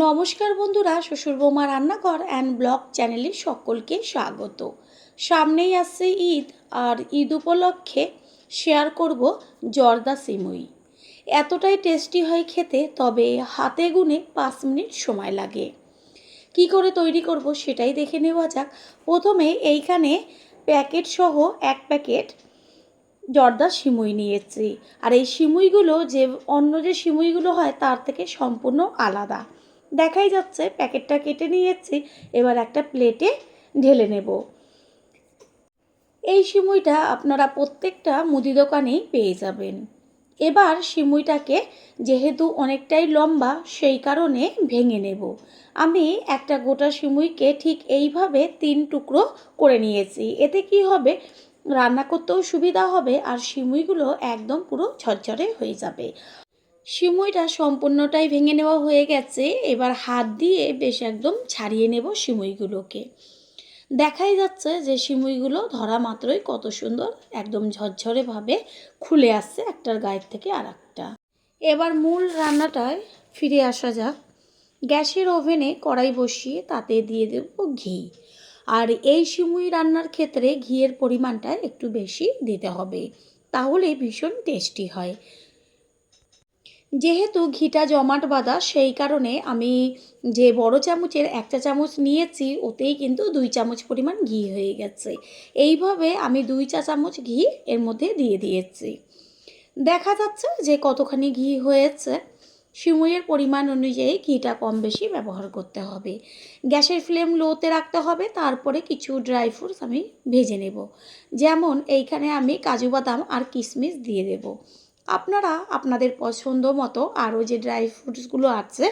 নমস্কার বন্ধুরা, শ্বশুর বৌমা রান্নাঘর অ্যান্ড ব্লগ চ্যানেলে সকলকে স্বাগত। সামনেই আসছে ঈদ, আর ঈদ উপলক্ষে শেয়ার করব জর্দা সিমুই। এতটাই টেস্টি হয় খেতে, তবে হাতে গুনে 5 মিনিট সময় লাগে। কি করে তৈরি করব সেটাই দেখে নেওয়া যাক। প্রথমে এইখানে প্যাকেট সহ 1 প্যাকেট জর্দা সিমুই নিয়েছি। আর এই সিমুইগুলো যে অন্য যে সিমুইগুলো হয় তার থেকে সম্পূর্ণ আলাদা। দেখাই যাচ্ছে প্যাকেটটা কেটে নিয়েছি। এবার একটা প্লেটে ঢেলে নেব। এই সিমুইটা আপনারা প্রত্যেকটা মুদি দোকানেই পেয়ে যাবেন। এবার সিমুইটাকে যেহেতু অনেকটাই লম্বা, সেই কারণে ভেঙে নেব। আমি একটা গোটা সিমুইকে ঠিক এইভাবে 3 টুকরো করে নিয়েছি। এতে কি হবে, রান্না করতেও সুবিধা হবে, আর সিমুইগুলো একদম পুরো ঝরঝরে হয়ে যাবে। সিমুইটা সম্পূর্ণটাই ভেঙে নেওয়া হয়ে গেছে। এবার হাত দিয়ে বেশ একদম ছাড়িয়ে নেব সিমুইগুলোকে। দেখাই যাচ্ছে যে সিমুইগুলো ধরা মাত্রই কত সুন্দর একদম ঝরঝরেভাবে খুলে আসছে একটার গায়ের থেকে আর একটা। এবার মূল রান্নাটায় ফিরে আসা যাক। গ্যাসের ওভেনে কড়াই বসিয়ে তাতে দিয়ে দেব ঘি। আর এই সিমুই রান্নার ক্ষেত্রে ঘিয়ের পরিমাণটা একটু বেশি দিতে হবে, তাহলে ভীষণ টেস্টি হয়। যেহেতু ঘিটা জমাট বাঁধা, সেই কারণে আমি যে বড় চামচের 1 চা চামচ নিয়েছি, ওতেই কিন্তু 2 চামচ পরিমাণ ঘি হয়ে গেছে। এইভাবে আমি 2 চা চামচ ঘি এর মধ্যে দিয়ে দিয়েছি। দেখা যাচ্ছে যে কতখানি ঘি হয়েছে। সিমুইয়ের পরিমাণ অনুযায়ী ঘিটা কম বেশি ব্যবহার করতে হবে। গ্যাসের ফ্লেম লোতে রাখতে হবে। তারপরে কিছু ড্রাই ফ্রুটস আমি ভেজে নেব। যেমন এইখানে আমি কাজু বাদাম আর কিশমিশ দিয়ে দেব। আপনারা আপনাদের পছন্দ মতো আরও যে ড্রাই ফ্রুটসগুলো আছে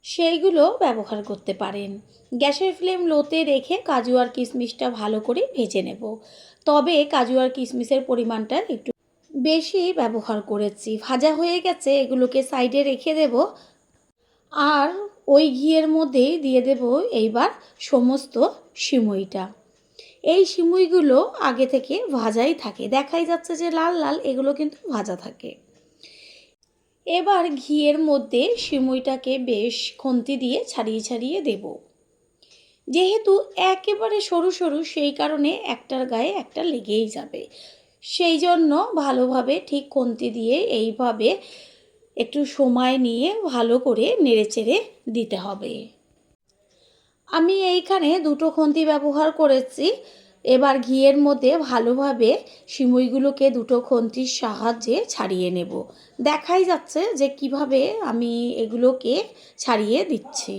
সেইগুলো ব্যবহার করতে পারেন। গ্যাসের ফ্লেম লোতে রেখে কাজু আর কিশমিশটা ভালো করে ভেজে নেব। তবে কাজু আর কিশমিশের পরিমাণটা একটু বেশি ব্যবহার করেছি। ভাজা হয়ে গেছে, এগুলোকে সাইডে রেখে দেব। আর ওই ঘিয়ের মধ্যেই দিয়ে দেব এইবার সমস্ত সিমুইটা। এই সিমুইগুলো আগে থেকে ভাজাই থাকে। দেখাই যাচ্ছে যে লাল লাল, এগুলো কিন্তু ভাজা থাকে। এবার ঘিয়ের মধ্যে সিমুইটাকে বেশ খুন্তি দিয়ে ছাড়িয়ে ছাড়িয়ে দেব। যেহেতু একেবারে সরু সরু, সেই কারণে একটার গায়ে একটা লেগেই যাবে। সেই জন্য ভালোভাবে ঠিক খুন্তি দিয়ে এইভাবে একটু সময় নিয়ে ভালো করে নেড়েচেড়ে দিতে হবে। আমি এইখানে 2টো খুন্তি ব্যবহার করেছি। এবার ঘিয়ের মধ্যে ভালোভাবে সিমুইগুলোকে 2টো খুন্তির সাহায্যে ছাড়িয়ে নেব। দেখাই যাচ্ছে যে কিভাবে আমি এগুলোকে ছাড়িয়ে দিচ্ছি।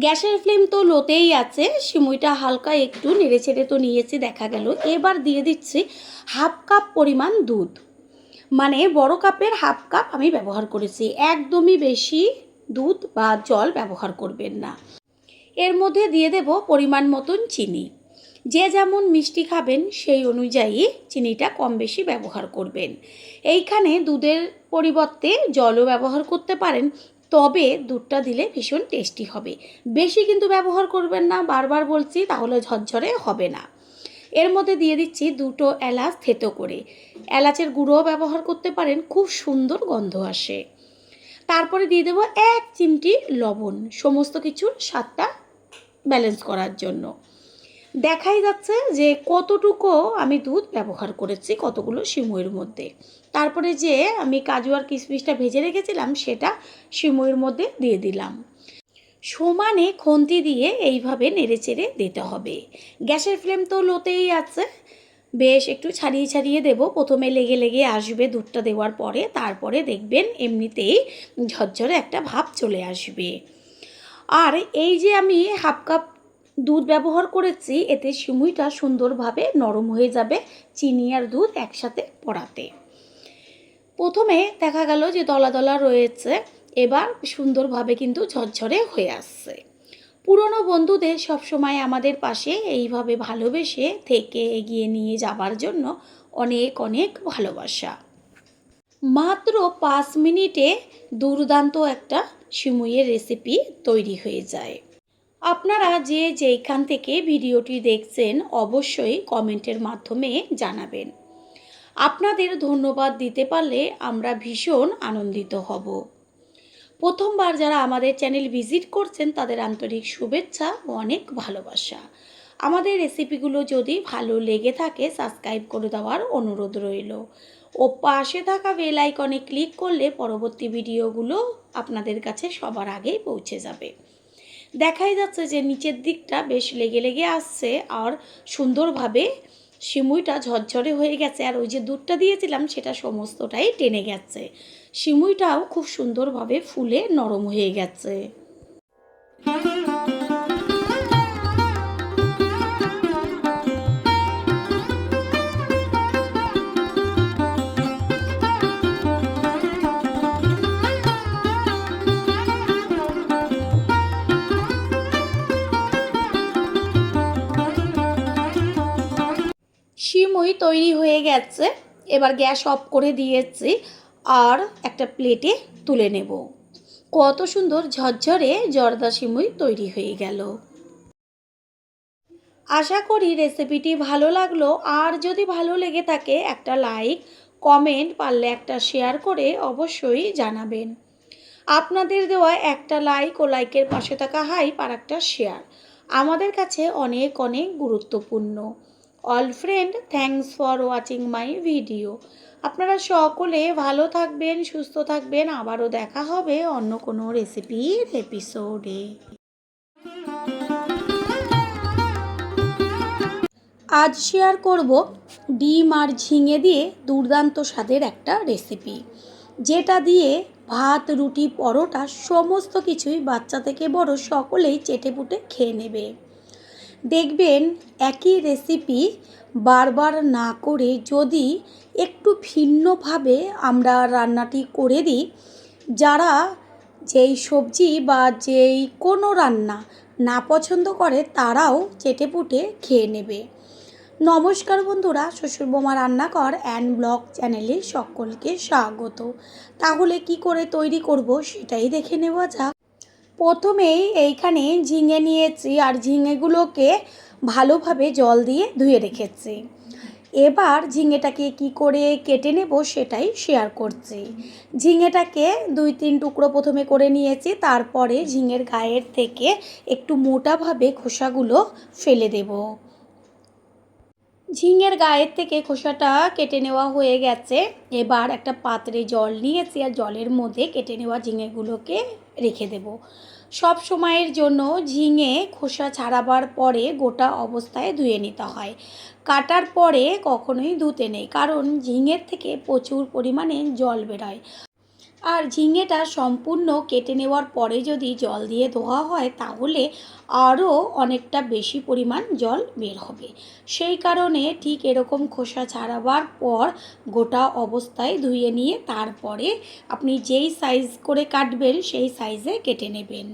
গ্যাসের ফ্লেম তো লোতেই আছে। সিমুইটা হালকা একটু নেড়েচেড়ে তো নিয়েছি, দেখা গেল। এবার দিয়ে দিচ্ছি 1/2 কাপ পরিমাণ দুধ। মানে বড় কাপের 1/2 কাপ আমি ব্যবহার করেছি। একদমই বেশি দুধ বা জল ব্যবহার করবেন না। এর মধ্যে দিয়ে দেব পরিমাণ মতন চিনি। যে যেমন মিষ্টি খাবেন সেই অনুযায়ী চিনিটা কম বেশি ব্যবহার করবেন। এইখানে দুধের পরিবর্তে জলও ব্যবহার করতে পারেন, তবে দুধটা দিলে ভীষণ টেস্টি হবে। বেশি কিন্তু ব্যবহার করবেন না, বারবার বলছি, তাহলে ঝরঝরে হবে না। এর মধ্যে দিয়ে দিচ্ছি 2টো এলাচ থেতো করে। এলাচের গুঁড়োও ব্যবহার করতে পারেন, খুব সুন্দর গন্ধ আসে। তারপরে দিয়ে দেবো 1 চিমটি লবণ, সমস্ত কিছুর স্বাদটা ব্যালেন্স করার জন্য। দেখাই যাচ্ছে যে কতটুকু আমি দুধ ব্যবহার করেছি কতগুলো সিমুইয়ের মধ্যে। তারপরে যে আমি কাজু আর কিশমিশটা ভেজে রেখেছিলাম সেটা সিমুইয়ের মধ্যে দিয়ে দিলাম। সমানে খুন্তি দিয়ে এইভাবে নেড়েচেড়ে দিতে হবে। গ্যাসের ফ্লেম তো লোতেই আছে। বেশ একটু ছাড়িয়ে ছাড়িয়ে দেব। প্রথমে লেগে লেগে আসবে দুধটা দেওয়ার পরে, তারপরে দেখবেন এমনিতেই ঝরঝরে একটা ভাব চলে আসবে। আর এই যে আমি 1/2 কাপ দুধ ব্যবহার করেছি, এতে সিমুইটা সুন্দরভাবে নরম হয়ে যাবে চিনি আর দুধ একসাথে পড়াতে। প্রথমে দেখা গেল যে দলা দলা রয়েছে, এবার সুন্দরভাবে কিন্তু ঝরঝরে হয়ে আসছে। পুরনো বন্ধুদের সবসময় আমাদের পাশে এইভাবে ভালোবেসে থেকে এগিয়ে নিয়ে যাবার জন্য অনেক অনেক ভালোবাসা। মাত্র 5 মিনিটে দুর্দান্ত একটা সিমুইয়ের রেসিপি তৈরি হয়ে যায়। আপনারা যে যেইখান থেকে ভিডিওটি দেখছেন অবশ্যই কমেন্টের মাধ্যমে জানাবেন। আপনাদের ধন্যবাদ দিতে পারলে আমরা ভীষণ আনন্দিত হব। প্রথমবার যারা আমাদের চ্যানেল ভিজিট করছেন তাদের আন্তরিক শুভেচ্ছা ও অনেক ভালোবাসা। আমাদের রেসিপিগুলো যদি ভালো লেগে থাকে সাবস্ক্রাইব করে দেওয়ার অনুরোধ রইল ও পাশে থাকা বেল আইকনে ক্লিক করলে পরবর্তী ভিডিওগুলো আপনাদের কাছে সবার আগেই পৌঁছে যাবে। দেখাই যাচ্ছে যে নিচের দিকটা বেশ লেগে লেগে আসছে আর সুন্দরভাবে সিমুইটা ঝরঝরে হয়ে গেছে, আর ওই যে দুধটা দিয়েছিলাম সেটা সমস্তটাই টেনে গেছে। সিমুইটাও খুব সুন্দরভাবে ফুলে নরম হয়ে গেছে। সিমুই তৈরি হয়ে গেছে, এবার গ্যাস অফ করে দিয়েছি আর একটা প্লেটে তুলে নেব। কত সুন্দর ঝরঝরে জর্দা সিমুই তৈরি হয়ে গেল। আশা করি রেসিপিটি ভালো লাগলো, আর যদি ভালো লেগে থাকে একটা লাইক, কমেন্ট, পারলে একটা শেয়ার করে অবশ্যই জানাবেন। আপনাদের দেওয়া একটা লাইক ও লাইকের পাশে থাকা হাইপ আর একটা শেয়ার আমাদের কাছে অনেক অনেক গুরুত্বপূর্ণ। All friend, thanks for watching my video. আপনারা সকলে ভালো থাকবেন, সুস্থ থাকবেন। আবারও দেখা হবে অন্য কোনো রেসিপির এপিসোডে। আজ শেয়ার করব ডিম আর ঝিঙে দিয়ে দুর্দান্ত স্বাদের একটা রেসিপি, যেটা দিয়ে ভাত, রুটি, পরোটা সমস্ত কিছুই বাচ্চা থেকে বড় সকলেই চেটেপুটে খেয়ে নেবে। দেখবেন একই রেসিপি বারবার না করে যদি একটু ভিন্নভাবে আমরা রান্নাটি করে দিই, যারা যেই সবজি বা যেই কোনো রান্না না পছন্দ করে তারাও চেটেপুটে খেয়ে নেবে। নমস্কার বন্ধুরা, শ্বশুর বোমা রান্নাঘর অ্যান্ড ব্লগ চ্যানেলে সকলকে স্বাগত। তাহলে কি করে তৈরি করব সেটাই দেখে নেওয়া যাক। প্রথমেই এইখানে ঝিঙে নিয়েছি আর ঝিঙেগুলোকে ভালোভাবে জল দিয়ে ধুয়ে রেখেছি। এবার ঝিঙেটাকে কি করে কেটে নেব সেটাই শেয়ার করছি। ঝিঙেটাকে 2-3 টুকরো প্রথমে করে নিয়েছি, তারপরে ঝিঙের গায়ের থেকে একটু মোটাভাবে খোসাগুলো ফেলে দেব। ঝিঙের গায়ের থেকে খোসাটা কেটে নেওয়া হয়ে গেছে। এবার একটা পাত্রে জল নিয়েছি আর জলের মধ্যে কেটে নেওয়া ঝিঙেগুলোকে রেখে দেব। সব সময়ের জন্য ঝিঙে খোসা ছাড়াবার পরে গোটা অবস্থায় ধুয়ে নিতে হয়। কাটার পরে কখনোই ধুতে নেই, কারণ ঝিঙের থেকে প্রচুর পরিমাণে জল বেরোয়। আর ঝিঙেটা সম্পূর্ণ কেটে নেওয়ার পরে যদি জল দিয়ে ধোয়া হয় তাহলে আরও অনেকটা বেশি পরিমাণ জল বের হবে। সেই কারণে ঠিক এরকম খোসা ছাড়াবার পর গোটা অবস্থায় ধুয়ে নিয়ে তারপরে আপনি যেই সাইজ করে কাটবেন সেই সাইজে কেটে নেবেন।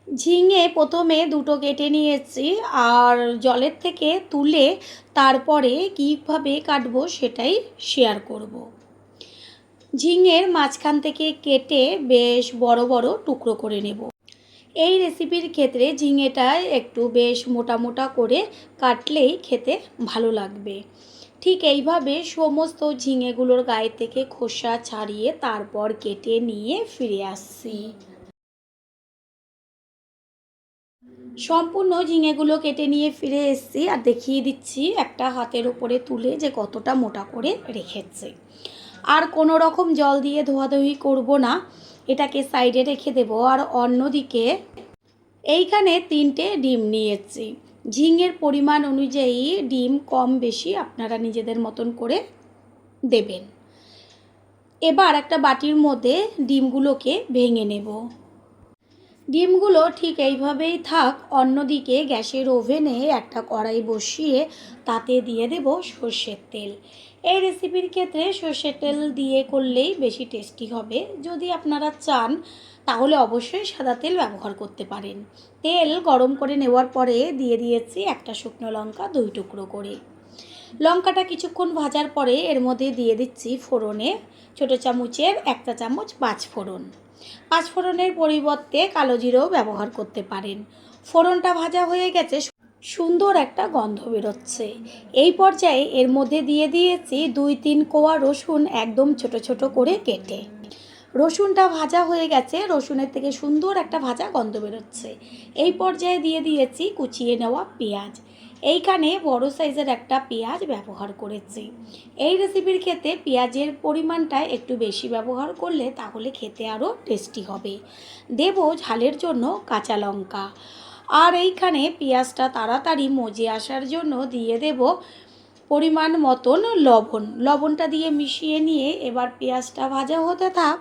ঝিঙে প্রথমে দুটো কেটে নিয়েছি আর জলের থেকে তুলে তারপরে কীভাবে কাটবো সেটাই শেয়ার করব। ঝিঙের মাঝখান থেকে কেটে বেশ বড় বড় টুকরো করে নেব। এই রেসিপির ক্ষেত্রে ঝিঙেটা একটু বেশ মোটা মোটা করে কাটলেই খেতে ভালো লাগবে। ঠিক এইভাবে সমস্ত ঝিঙেগুলোর গায়ে থেকে খোসা ছাড়িয়ে তারপর কেটে নিয়ে ফিরে আসছি। সম্পূর্ণ ঝিঙেগুলো কেটে নিয়ে ফিরে এসেছি আর দেখিয়ে দিচ্ছি একটা হাতের উপরে তুলে যে কতটা মোটা করে রেখেছি। আর কোনো রকম জল দিয়ে ধোয়াধুয়ি করব না, এটাকে সাইডে রেখে দেব। আর অন্যদিকে এইখানে 3টে ডিম নিয়েছি। ঝিঙের পরিমাণ অনুযায়ী ডিম কম বেশি আপনারা নিজেদের মতন করে দেবেন। এবার একটা বাটির মধ্যে ডিমগুলোকে ভেঙে নেব। ডিমগুলো ঠিক এইভাবেই থাক। অন্যদিকে গ্যাসের ওভেনে একটা কড়াই বসিয়ে তাতে দিয়ে দেব সর্ষের তেল। এই রেসিপির ক্ষেত্রে সর্ষের তেল দিয়ে করলেই বেশি টেস্টি হবে। যদি আপনারা চান তাহলে অবশ্যই সাদা তেল ব্যবহার করতে পারেন। তেল গরম করে নেওয়ার পরে দিয়ে দিয়েছি একটা শুকনো লঙ্কা 2 টুকরো করে। লঙ্কাটা কিছুক্ষণ ভাজার পরে এর মধ্যে দিয়ে দিচ্ছি ফোড়নে ছোটো চামচের 1 চা চামচ পাঁচফোড়ন। পাঁচফোড়নের পরিবর্তে কালো জিরেও ব্যবহার করতে পারেন। ফোড়নটা ভাজা হয়ে গেছে, সুন্দর একটা গন্ধ বেরোচ্ছে। এই পর্যায়ে এর মধ্যে দিয়ে দিয়েছি 2-3 কোয়া রসুন একদম ছোট ছোট করে কেটে। রসুনটা ভাজা হয়ে গেছে, রসুনের থেকে সুন্দর একটা ভাজা গন্ধ বেরোচ্ছে। এই পর্যায়ে দিয়ে দিয়েছি কুচিয়ে নেওয়া পেঁয়াজ। এইখানে বড় সাইজের একটা পেঁয়াজ ব্যবহার করেছি। এই রেসিপির ক্ষেত্রে পেঁয়াজের পরিমাণটা একটু বেশি ব্যবহার করলে তাহলে খেতে আরও টেস্টি হবে। দেব ঝালের জন্য কাঁচা লঙ্কা। আর এইখানে পেঁয়াজটা তাড়াতাড়ি মজে আসার জন্য দিয়ে দেব পরিমাণ মতন লবণ। লবণটা দিয়ে মিশিয়ে নিয়ে এবার পেঁয়াজটা ভাজা হতে থাক।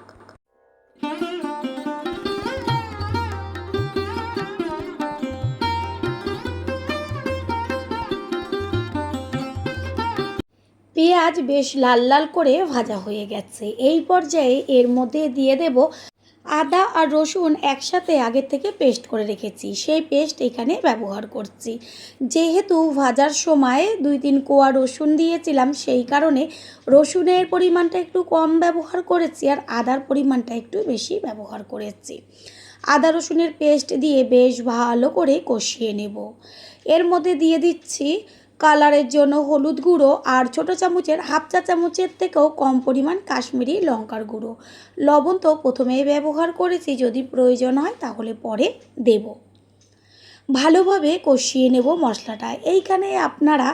পেঁয়াজ বেশ লাল লাল করে ভাজা হয়ে গেছে। এই পর্যায়ে এর মধ্যে দিয়ে দেব আদা আর রসুন একসাথে আগের থেকে পেস্ট করে রেখেছি, সেই পেস্ট এখানে ব্যবহার করছি। যেহেতু ভাজার সময় 2-3 কোয়া রসুন দিয়েছিলাম, সেই কারণে রসুনের পরিমাণটা একটু কম ব্যবহার করেছি আর আদার পরিমাণটা একটু বেশি ব্যবহার করেছি। আদা রসুনের পেস্ট দিয়ে বেশ ভালো করে কষিয়ে নেব। এর মধ্যে দিয়ে দিচ্ছি কালারের জন্য হলুদ গুঁড়ো আর ছোটো চামচের 1/2 চা চামচের থেকেও কম পরিমাণ কাশ্মীরি লঙ্কার গুঁড়ো। লবণ তো প্রথমেই ব্যবহার করেছি, যদি প্রয়োজন হয় তাহলে পরে দেব। ভালোভাবে কষিয়ে নেব মশলাটা। এইখানে আপনারা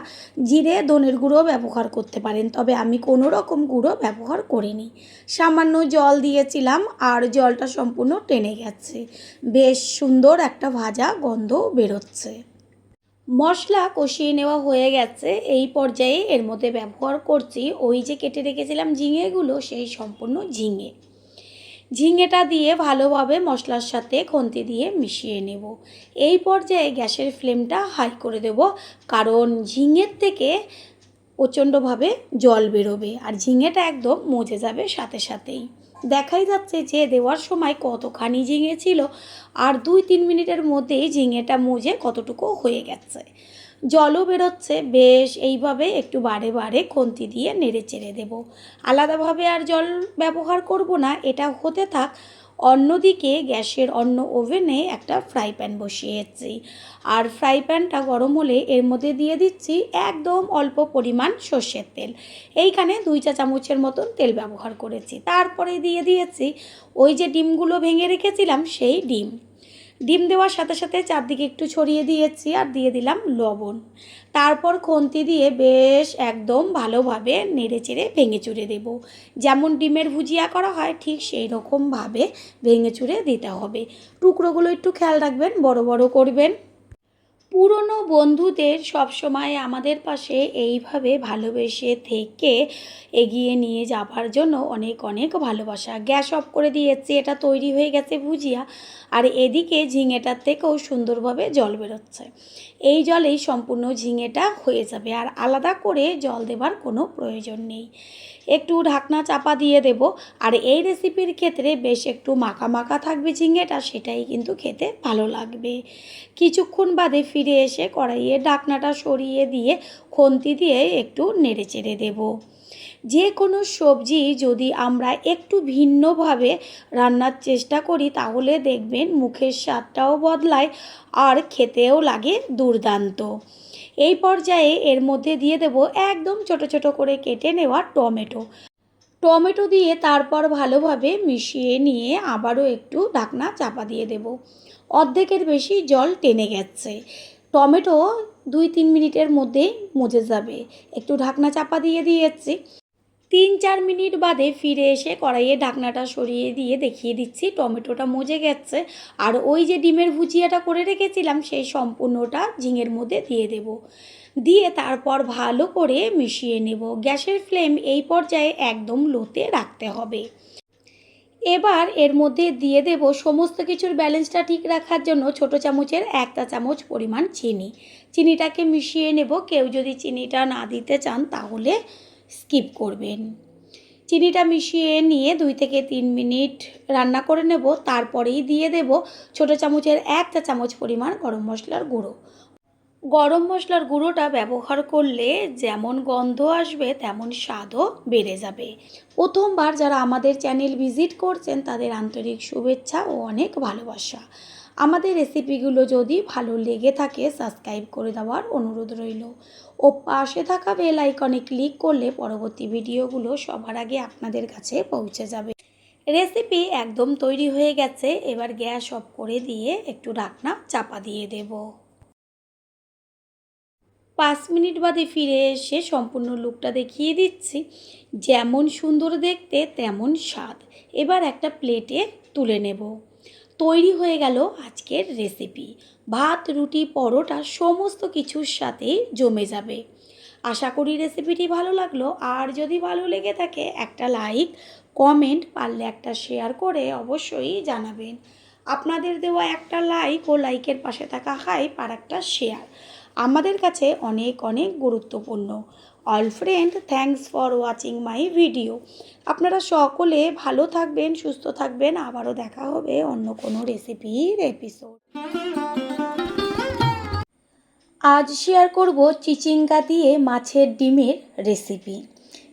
জিরে ধনের গুঁড়ো ব্যবহার করতে পারেন, তবে আমি কোনো রকম গুঁড়ো ব্যবহার করিনি। সামান্য জল দিয়েছিলাম আর জলটা সম্পূর্ণ টেনে গেছে। বেশ সুন্দর একটা ভাজা গন্ধ বেরোচ্ছে। মশলা কষিয়ে নেওয়া হয়ে গেছে। এই পর্যায়ে এর মধ্যে ব্যবহার করছি ওই যে কেটে রেখেছিলাম ঝিঙেগুলো, সেই সম্পূর্ণ ঝিঙেটা দিয়ে ভালোভাবে মশলার সাথে খুন্তি দিয়ে মিশিয়ে নেব। এই পর্যায়ে গ্যাসের ফ্লেমটা হাই করে দেব, কারণ ঝিঙের থেকে প্রচণ্ডভাবে জল বেরোবে আর ঝিঙেটা একদম মজে যাবে সাথে সাথেই। দেখাই যাচ্ছে যে দেওয়ার সময় কতখানি ঝিঙে ছিল, আর 2-3 মিনিটের মধ্যেই ঝিঙেটা মজে কতটুকু হয়ে গেছে। জলও বেরোচ্ছে। বেশ এইভাবে একটু বারে বারে খুন্তি দিয়ে নেড়ে চেড়ে দেবো। আলাদাভাবে আর জল ব্যবহার করব না, এটা হতে থাক। অন্যদিকে গ্যাসের অন্য ওভেনে একটা ফ্রাই প্যান বসিয়েছি, আর ফ্রাই প্যানটা গরম হলে এর মধ্যে দিয়ে দিচ্ছি একদম অল্প পরিমাণ সর্ষের তেল। এইখানে 2 চা চামচের মতন তেল ব্যবহার করেছি। তারপরে দিয়ে দিয়েছি ওই যে ডিমগুলো ভেঙে রেখেছিলাম, সেই ডিম দেওয়ার সাথে সাথে চারদিকে একটু ছড়িয়ে দিয়েছি আর দিয়ে দিলাম লবণ। তারপর খুন্তি দিয়ে বেশ একদম ভালোভাবে নেড়ে চেড়ে ভেঙে চুরে দেব। যেমন ডিমের ভুজিয়া করা হয় ঠিক সেই রকমভাবে ভেঙে চুরে দিতে হবে। টুকরোগুলো একটু খেয়াল রাখবেন, বড় বড় করবেন। পুরনো বন্ধুদের সবসময় আমাদের পাশে এইভাবে ভালোবেসে থেকে এগিয়ে নিয়ে যাবার জন্য অনেক অনেক ভালোবাসা। গ্যাস অফ করে দিয়েছি, এটা তৈরি হয়ে গেছে ভুজিয়া। আর এদিকে ঝিঙেটার থেকেও সুন্দরভাবে জল বেরোচ্ছে। এই জলেই সম্পূর্ণ ঝিঙেটা হয়ে যাবে, আর আলাদা করে জল দেবার কোনো প্রয়োজন নেই। একটু ঢাকনা চাপা দিয়ে দেব। আর এই রেসিপির ক্ষেত্রে বেশ একটু মাখা মাখা থাকবে ঝিঙেটা, সেটাই কিন্তু খেতে ভালো লাগবে। কিছুক্ষণ বাদে ফিরে এসে কড়াইয়ে ঢাকনাটা সরিয়ে দিয়ে খুন্তি দিয়ে একটু নেড়ে চেড়ে দেব। যে কোনো সবজি যদি আমরা একটু ভিন্নভাবে রান্নার চেষ্টা করি তাহলে দেখবেন মুখের স্বাদটাও বদলায় আর খেতেও লাগে দুর্দান্ত। এই পর্যায়ে এর মধ্যে দিয়ে দেব একদম ছোট ছোট করে কেটে নেওয়া টমেটো দিয়ে তারপর ভালোভাবে মিশিয়ে নিয়ে আবারও একটু ঢাকনা চাপা দিয়ে দেব। অর্ধেকের বেশি জল টেনে গেছে। টমেটো 2-3 মিনিটের মধ্যেই মজে যাবে। একটু ঢাকনা চাপা দিয়ে দিয়েছি। 3-4 মিনিট বাদে ফিরে এসে কড়াইয়ে ঢাকনাটা সরিয়ে দিয়ে দেখিয়ে দিচ্ছি টমেটোটা মজে গেছে। আর ওই যে ডিমের ভুজিয়াটা করে রেখেছিলাম সেই সম্পূর্ণটা ঝিঙের মধ্যে দিয়ে দেব। দিয়ে তারপর ভালো করে মিশিয়ে নেব। গ্যাসের ফ্লেম এই পর্যায়ে একদম লোতে রাখতে হবে। এবার এর মধ্যে দিয়ে দেব সমস্ত কিছুর ব্যালেন্সটা ঠিক রাখার জন্য ছোট চামচের 1 চা চামচ পরিমাণ চিনিটাকে মিশিয়ে নেব। কেউ যদি চিনিটা না দিতে চান তাহলে স্কিপ করবেন। চিনিটা মিশিয়ে নিয়ে 2-3 মিনিট রান্না করে নেব। তারপরেই দিয়ে দেব ছোট চামচের 1 চা চামচ পরিমাণ গরম মশলার গুঁড়ো। গরম মশলার গুঁড়োটা ব্যবহার করলে যেমন গন্ধ আসবে তেমন স্বাদও বেড়ে যাবে। প্রথমবার যারা আমাদের চ্যানেল ভিজিট করছেন তাদের আন্তরিক শুভেচ্ছা ও অনেক ভালোবাসা। আমাদের রেসিপিগুলো যদি ভালো লেগে থাকে সাবস্ক্রাইব করে দেওয়ার অনুরোধ রইল ও পাশে থাকা বেল আইকনে ক্লিক করলে পরবর্তী ভিডিওগুলো সবার আগে আপনাদের কাছে পৌঁছে যাবে। রেসিপি একদম তৈরি হয়ে গেছে। এবার গ্যাস অফ করে দিয়ে একটু ঢাকনা চাপা দিয়ে দেব। 5 মিনিট বাদে ফিরে এসে সম্পূর্ণ লুকটা দেখিয়ে দিচ্ছি। যেমন সুন্দর দেখতে তেমন স্বাদ। এবার একটা প্লেটে তুলে নেব। তৈরি হয়ে গেল আজকের রেসিপি। ভাত, রুটি, পরোটা সমস্ত কিছুর সাথেই জমে যাবে। আশা করি রেসিপিটি ভালো লাগলো। আর যদি ভালো লেগে থাকে একটা লাইক, কমেন্ট, পারলে একটা শেয়ার করে অবশ্যই জানাবেন। আপনাদের দেওয়া একটা লাইক ও লাইকের পাশে থাকা হাইপ আর একটা শেয়ার আমাদের কাছে অনেক অনেক গুরুত্বপূর্ণ। All friend, thanks for watching my video. আপনারা সকলে ভালো থাকবেন, সুস্থ থাকবেন। আবারও দেখা হবে অন্য কোনো রেসিপির এপিসোড। আজ শেয়ার করব চিচিঙ্গা দিয়ে মাছের ডিমের রেসিপি।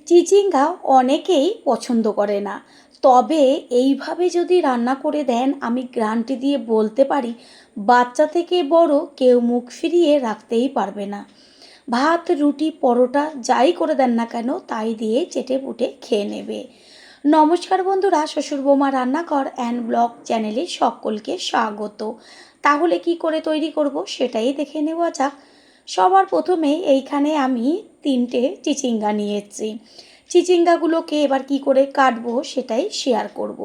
চিচিঙ্গা অনেকেই পছন্দ করে না, তবে এইভাবে যদি রান্না করে দেন আমি গ্যারান্টি দিয়ে বলতে পারি বাচ্চা থেকে বড় কেউ মুখ ফিরিয়ে রাখতেই পারবে না। ভাত, রুটি, পরোটা যাই করে দেন না কেন তাই দিয়ে চেটেপুটে খেয়ে নেবে। নমস্কার বন্ধুরা, শ্বশুর বৌমা রান্নাঘর অ্যান্ড ব্লগ চ্যানেলে সকলকে স্বাগত। তাহলে কি করে তৈরি করব সেটাই দেখে নেওয়া যাক। সবার প্রথমে এইখানে আমি 3টে চিচিঙ্গা নিয়েছি। চিচিঙ্গাগুলোকে এবার কি করে কাটবো সেটাই শেয়ার করব।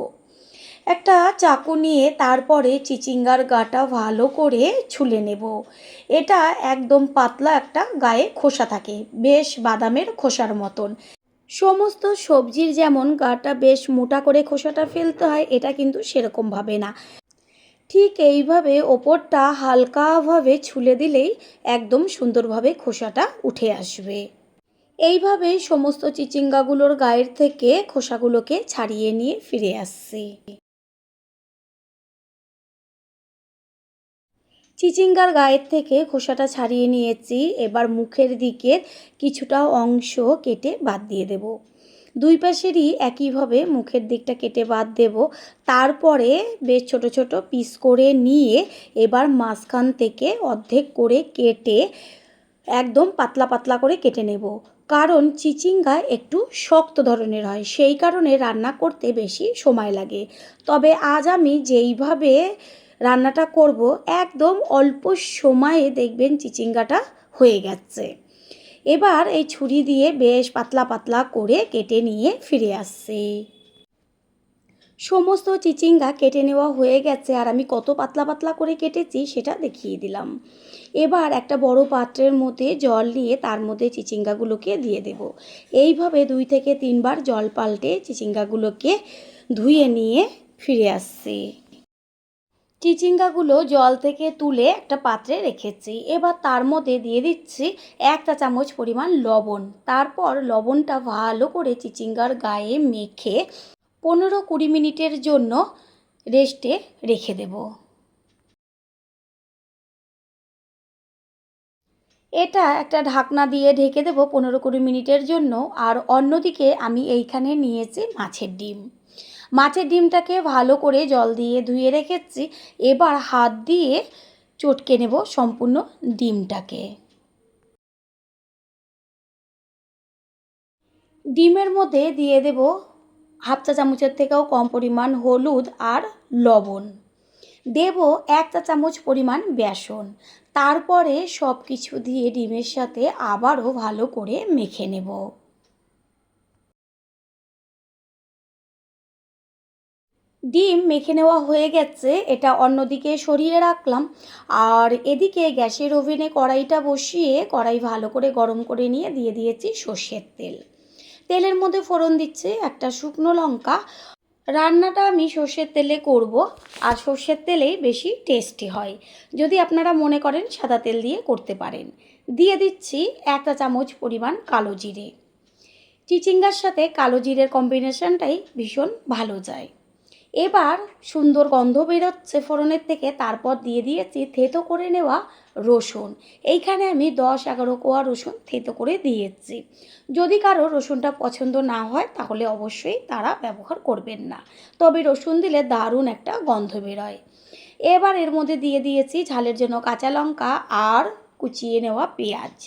একটা চাকু নিয়ে তারপরে চিচিঙ্গার গাটা ভালো করে ছুলে নেব। এটা একদম পাতলা একটা গায়ে খোসা থাকে, বেশ বাদামের খোসার মতন। সমস্ত সবজির যেমন গাটা বেশ মোটা করে খোসাটা ফেলতে হয়, এটা কিন্তু সেরকমভাবে না। ঠিক এইভাবে ওপরটা হালকাভাবে ছুলে দিলেই একদম সুন্দরভাবে খোসাটা উঠে আসবে। এইভাবে সমস্ত চিচিঙ্গাগুলোর গায়ের থেকে খোসাগুলোকে ছাড়িয়ে নিয়ে ফিরে আসছি। চিচিঙ্গার গায়ের থেকে খোসাটা ছাড়িয়ে নিয়েছি। এবার মুখের দিকের কিছুটা অংশ কেটে বাদ দিয়ে দেব। দুই পাশেরই একইভাবে মুখের দিকটা কেটে বাদ দেব। তারপরে বেশ ছোট ছোট পিস করে নিয়ে এবার মাঝখান থেকে অর্ধেক করে কেটে একদম পাতলা পাতলা করে কেটে নেব। কারণ চিচিঙ্গা একটু শক্ত ধরনের হয়, সেই কারণে রান্না করতে বেশি সময় লাগে। তবে আজ আমি যেইভাবে রান্নাটা করব একদম অল্প সময়ে দেখবেন চিচিঙ্গাটা হয়ে গেছে। এবার এই ছুরি দিয়ে বেশ পাতলা পাতলা করে কেটে নিয়ে ফিরে আসছি। সমস্ত চিচিঙ্গা কেটে নেওয়া হয়ে গেছে আর আমি কত পাতলা পাতলা করে কেটেছি সেটা দেখিয়ে দিলাম। এবার একটা বড় পাত্রের মধ্যে জল নিয়ে তার মধ্যে চিচিঙ্গাগুলোকে দিয়ে দেব। এইভাবে 2 থেকে 3 বার জল পাল্টে চিচিঙ্গাগুলোকে ধুয়ে নিয়ে ফিরে আসছি। চিচিঙ্গাগুলো জল থেকে তুলে একটা পাত্রে রেখেছি। এবার তার মধ্যে দিয়ে দিচ্ছি 1 চা চামচ পরিমাণ লবণ। তারপর লবণটা ভালো করে চিচিঙ্গার গায়ে মেখে 15-20 মিনিটের জন্য রেস্টে রেখে দেব। এটা একটা ঢাকনা দিয়ে ঢেকে দেব 15-20 মিনিটের জন্য। আর অন্যদিকে আমি এইখানে নিয়েছি মাছের ডিম। মাছের ডিমটাকে ভালো করে জল দিয়ে ধুয়ে রেখেছি। এবার হাত দিয়ে চটকে নেব সম্পূর্ণ ডিমটাকে। ডিমের মধ্যে দিয়ে দেব 1/2 চা চামচের থেকেও কম পরিমাণ হলুদ আর লবণ। দেব 1 চা চামচ পরিমাণ বেসন। তারপরে সব কিছু দিয়ে ডিমের সাথে আবারও ভালো করে মেখে নেব। ডিম মেখে নেওয়া হয়ে গেছে, এটা অন্যদিকে সরিয়ে রাখলাম। আর এদিকে গ্যাসের ওভেনে কড়াইটা বসিয়ে কড়াই ভালো করে গরম করে নিয়ে দিয়ে দিয়েছি সর্ষের তেল। তেলের মধ্যে ফোড়ন দিচ্ছি একটা শুকনো লঙ্কা। রান্নাটা আমি সর্ষের তেলে করব আর সর্ষের তেলেই বেশি টেস্টি হয়। যদি আপনারা মনে করেন সাদা তেল দিয়ে করতে পারেন। দিয়ে দিচ্ছি 1 চা চামচ পরিমাণ কালো জিরে। চিচিঙ্গার সাথে কালো জিরের কম্বিনেশনটাই ভীষণ ভালো যায়। এবার সুন্দর গন্ধ বেরোচ্ছে ফোড়নের থেকে, তারপর দিয়ে দিয়েছি থেতো করে নেওয়া রসুন। এইখানে আমি 10-11 কোয়া রসুন থেতো করে দিয়েছি। যদি কারো রসুনটা পছন্দ না হয় তাহলে অবশ্যই তারা ব্যবহার করবেন না, তবে রসুন দিলে দারুণ একটা গন্ধ বেরোয়। এবার এর মধ্যে দিয়ে দিয়েছি ঝালের জন্য কাঁচা লঙ্কা আর কুচিয়ে নেওয়া পেঁয়াজ।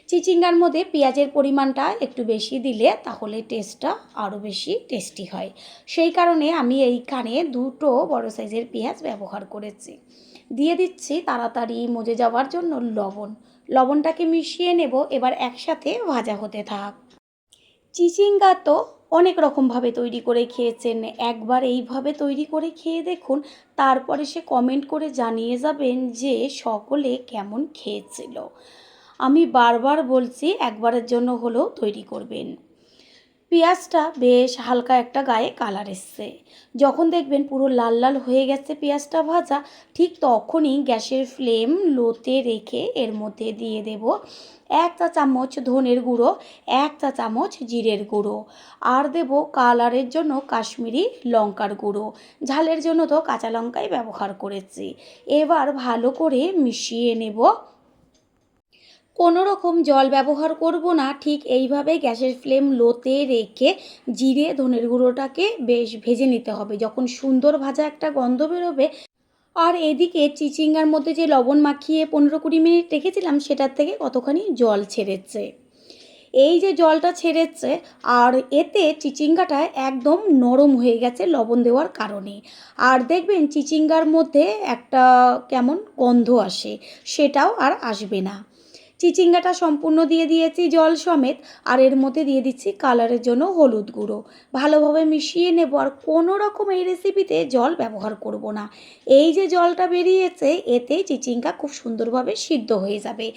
চিচিঙ্গার মধ্যে পেঁয়াজের পরিমাণটা একটু বেশি দিলে তাহলে টেস্টটা আরও বেশি টেস্টি হয়, সেই কারণে আমি এইখানে 2টো বড় সাইজের পেঁয়াজ ব্যবহার করেছি। দিয়ে দিচ্ছি তাড়াতাড়ি মজে যাওয়ার জন্য লবণটাকে মিশিয়ে নেব। এবার একসাথে ভাজা হতে থাক। চিচিঙ্গা তো অনেক রকমভাবে তৈরি করে খেয়েছেন, একবার এইভাবে তৈরি করে খেয়ে দেখুন, তারপরে সে কমেন্ট করে জানিয়ে যাবেন যে সকলে কেমন খেয়েছিল। আমি বারবার বলছি একবারের জন্য হলেও তৈরি করবেন। পেঁয়াজটা বেশ হালকা একটা গায়ে কালার এসছে, যখন দেখবেন পুরো লাল লাল হয়ে গেছে পেঁয়াজটা ভাজা, ঠিক তখনই গ্যাসের ফ্লেম লোতে রেখে এর মধ্যে দিয়ে দেব 1 চা চামচ ধনের গুঁড়ো, 1 চা চামচ জিরের গুঁড়ো, আর দেব কালারের জন্য কাশ্মীরি লঙ্কার গুঁড়ো। ঝালের জন্য তো কাঁচা লঙ্কাই ব্যবহার করেছি। এবার ভালো করে মিশিয়ে নেব। কোনো রকম জল ব্যবহার করব না, ঠিক এইভাবে গ্যাসের ফ্লেম লোতে রেখে জিরে ধনের গুঁড়োটাকে বেশ ভেজে নিতে হবে, যখন সুন্দর ভাজা একটা গন্ধ বেরোবে। আর এদিকে চিচিঙ্গার মধ্যে যে লবণ মাখিয়ে 15-20 মিনিট রেখেছিলাম সেটার থেকে কতখানি জল ছেড়েছে। এই যে জলটা ছেড়েছে, আর এতে চিচিঙ্গাটা একদম নরম হয়ে গেছে লবণ দেওয়ার কারণে। আর দেখবেন চিচিঙ্গার মধ্যে একটা কেমন গন্ধ আসে, সেটাও আর আসবে না। চিচিঙ্গাটা সম্পূর্ণ দিয়ে দিয়েছি জল সমেত, আর এর মধ্যে দিয়ে দিচ্ছি কালারের জন্য হলুদ গুঁড়ো। ভালোভাবে মিশিয়ে নেব, আর কোনো রকম এই রেসিপিতে জল ব্যবহার করব না। এই যে জলটা বেরিয়েছে এতে চিচিঙ্গা খুব সুন্দরভাবে সিদ্ধ হয়ে যাবে।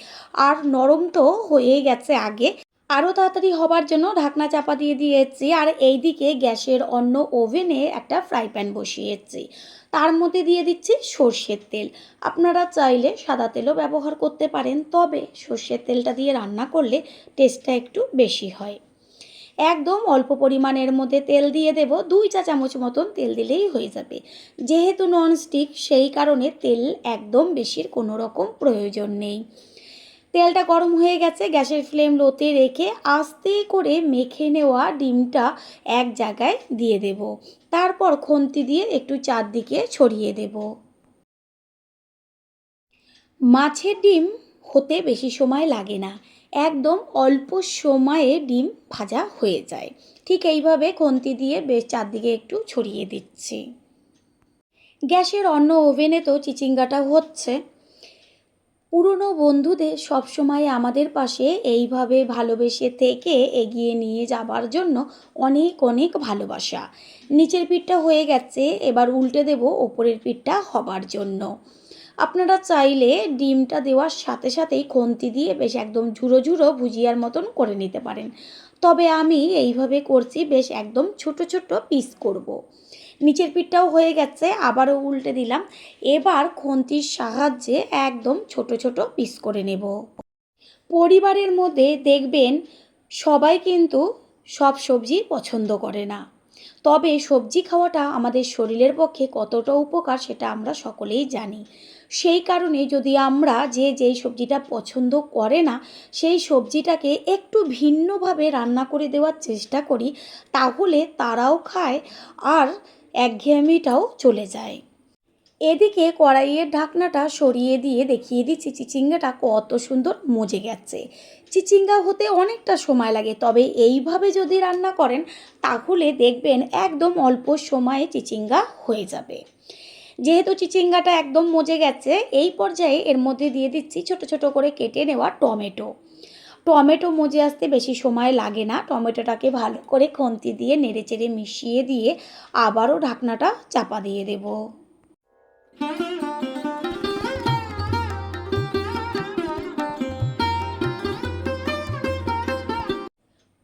আর নরম তো হয়ে গেছে আগে, আরও তাড়াতাড়ি হবার জন্য ঢাকনা চাপা দিয়ে দিয়েছি। আর এই দিকে গ্যাসের অন্য ওভেনে একটা ফ্রাই প্যান বসিয়েছি, তার মধ্যে দিয়ে দিচ্ছি সর্ষের তেল। আপনারা চাইলে সাদা তেলও ব্যবহার করতে পারেন, তবে সর্ষের তেলটা দিয়ে রান্না করলে টেস্টটা একটু বেশি হয়। একদম অল্প পরিমাণের মধ্যে তেল দিয়ে দেব, 2 চা চামচ মতন তেল দিলেই হয়ে যাবে। যেহেতু ননস্টিক সেই কারণে তেল একদম বেশির কোনো রকম প্রয়োজন নেই। তেলটা গরম হয়ে গেছে, গ্যাসের ফ্লেম লোতে রেখে আস্তে করে মেখে নেওয়া ডিমটা এক জায়গায় দিয়ে দেব, তারপর খুন্তি দিয়ে একটু চারদিকে ছড়িয়ে দেব। মাছের ডিম হতে বেশি সময় লাগে না, একদম অল্প সময়ে ডিম ভাজা হয়ে যায়। ঠিক এইভাবে খুন্তি দিয়ে বেশ চারদিকে একটু ছড়িয়ে দিচ্ছি। গ্যাসের অন্য ওভেনে তো চিচিঙ্গাটা হচ্ছে। পুরনো বন্ধুদের সবসময় আমাদের পাশে এইভাবে ভালোবেসে থেকে এগিয়ে নিয়ে যাবার জন্য অনেক অনেক ভালোবাসা। নিচের পিঠটা হয়ে গেছে, এবার উল্টে দেব ওপরের পিঠটা হবার জন্য। আপনারা চাইলে ডিমটা দেওয়ার সাথে সাথেই খুন্তি দিয়ে বেশ একদম ঝুরো ঝুরো ভুজিয়ার মতন করে নিতে পারেন, তবে আমি এইভাবে করছি বেশ একদম ছোট ছোট পিস করব। নিচের পিঠটাও হয়ে গেছে, আবারও উল্টে দিলাম। এবার খুন্তির সাহায্যে একদম ছোট ছোট পিস করে নেব। পরিবারের মধ্যে দেখবেন সবাই কিন্তু সব সবজি পছন্দ করে না, তবে সবজি খাওয়াটা আমাদের শরীরের পক্ষে কতটা উপকার সেটা আমরা সকলেই জানি। সেই কারণে যদি আমরা যেই সবজিটা পছন্দ করে না সেই সবজিটাকে একটু ভিন্নভাবে রান্না করে দেওয়ার চেষ্টা করি, তাহলে তারাও খায় আর একঘেয়েমিটাও চলে যায়। এদিকে কড়াইয়ের ঢাকনাটা সরিয়ে দিয়ে দেখিয়ে দিচ্ছি চিচিঙ্গাটা কত সুন্দর মজে গেছে। চিচিঙ্গা হতে অনেকটা সময় লাগে, তবে এইভাবে যদি রান্না করেন তাহলে দেখবেন একদম অল্প সময়ে চিচিঙ্গা হয়ে যাবে। যেহেতু চিচিঙ্গাটা একদম মজে গেছে, এই পর্যায়ে এর মধ্যে দিয়ে দিচ্ছি ছোট ছোট করে কেটে নেওয়া টমেটো। টমেটো মজে আসতে বেশি সময় লাগে না, টমেটোটাকে ভালো করে খুন্তি দিয়ে নেড়েচেড়ে মিশিয়ে দিয়ে আবারও ঢাকনাটা চাপা দিয়ে দেব।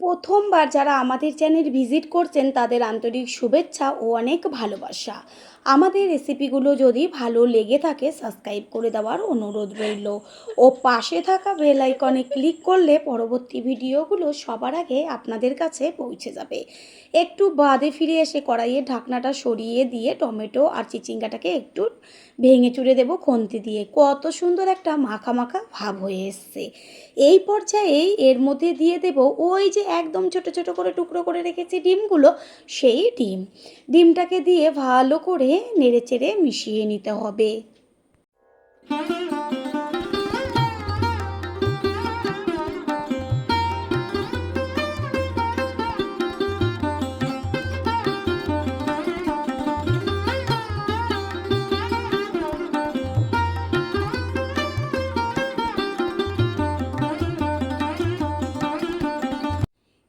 প্রথমবার যারা আমাদের চ্যানেল ভিজিট করছেন তাদের আন্তরিক শুভেচ্ছা ও অনেক ভালোবাসা। আমাদের রেসিপিগুলো যদি ভালো লেগে থাকে সাবস্ক্রাইব করে দেওয়ার অনুরোধ রইল ও পাশে থাকা বেল আইকনে ক্লিক করলে পরবর্তী ভিডিওগুলো সবার আগে আপনাদের কাছে পৌঁছে যাবে। একটু বাদে ফিরে এসে কড়াইয়ের ঢাকনাটা সরিয়ে দিয়ে টমেটো আর চিচিঙ্গাটাকে একটু ভেঙে চুড়ে দেবো খুন্তি দিয়ে। কত সুন্দর একটা মাখা মাখা ভাব হয়ে এসছে। এই পর্যায়ে এর মধ্যে দিয়ে দেব ওই যে একদম ছোট ছোট করে টুকরো করে রেখেছি ডিমগুলো, সেই ডিমটাকে দিয়ে ভালো করে নেড়েচেড়ে মিশিয়ে নিতে হবে।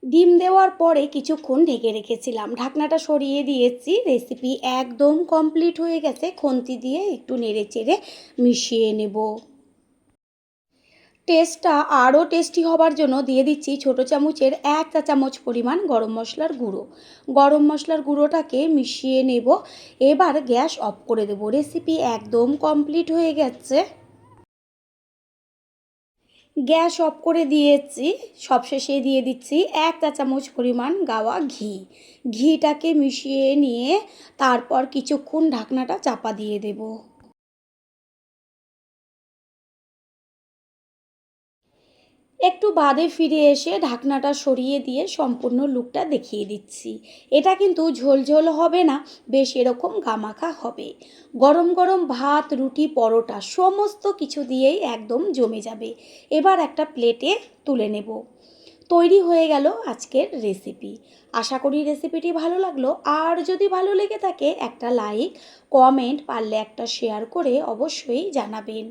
ডিম দেওয়ার পরে কিছুক্ষণ ঢেকে রেখেছিলাম, ঢাকনাটা সরিয়ে দিয়েছি। রেসিপি একদম কমপ্লিট হয়ে গেছে। খুন্তি দিয়ে একটু নেড়েচেড়ে মিশিয়ে নেব। টেস্টটা আরও টেস্টি হবার জন্য দিয়ে দিচ্ছি ছোটো চামচের 1 চা চামচ পরিমাণ গরম মশলার গুঁড়ো। গরম মশলার গুঁড়োটাকে মিশিয়ে নেব। এবার গ্যাস অফ করে দেব। রেসিপি একদম কমপ্লিট হয়ে গেছে। গ্যাস অফ করে দিয়েছি। সবশেষে দিয়ে দিচ্ছি 1 চা চামচ পরিমাণ গাওয়া ঘি। ঘিটাকে মিশিয়ে নিয়ে তারপর কিছুক্ষণ ঢাকনাটা চাপা দিয়ে দেব। একটু বাদে ফিরে এসে ঢাকনাটা সরিয়ে দিয়ে সম্পূর্ণ লুকটা দেখিয়ে দিচ্ছি। এটা কিন্তু ঝোলঝোল হবে না, বেশ এরকম গামাখা হবে। গরম গরম ভাত, রুটি, পরোটা সমস্ত কিছু দিয়েই একদম জমে যাবে। এবার একটা প্লেটে তুলে নেব। তৈরি হয়ে গেল আজকের রেসিপি। আশা করি রেসিপিটি ভালো লাগলো। আর যদি ভালো লেগে থাকে একটা লাইক, কমেন্ট, পারলে একটা শেয়ার করে অবশ্যই জানাবেন।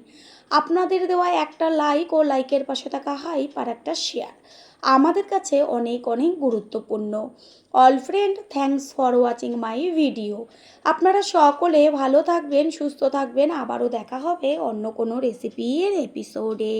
আপনাদের দেওয়া একটা লাইক ও লাইকের পাশে থাকা হাইপ আর একটা শেয়ার আমাদের কাছে অনেক অনেক গুরুত্বপূর্ণ। All friend, thanks for watching my video. আপনারা সকলে ভালো থাকবেন, সুস্থ থাকবেন। আবারও দেখা হবে অন্য কোনো রেসিপির এপিসোডে।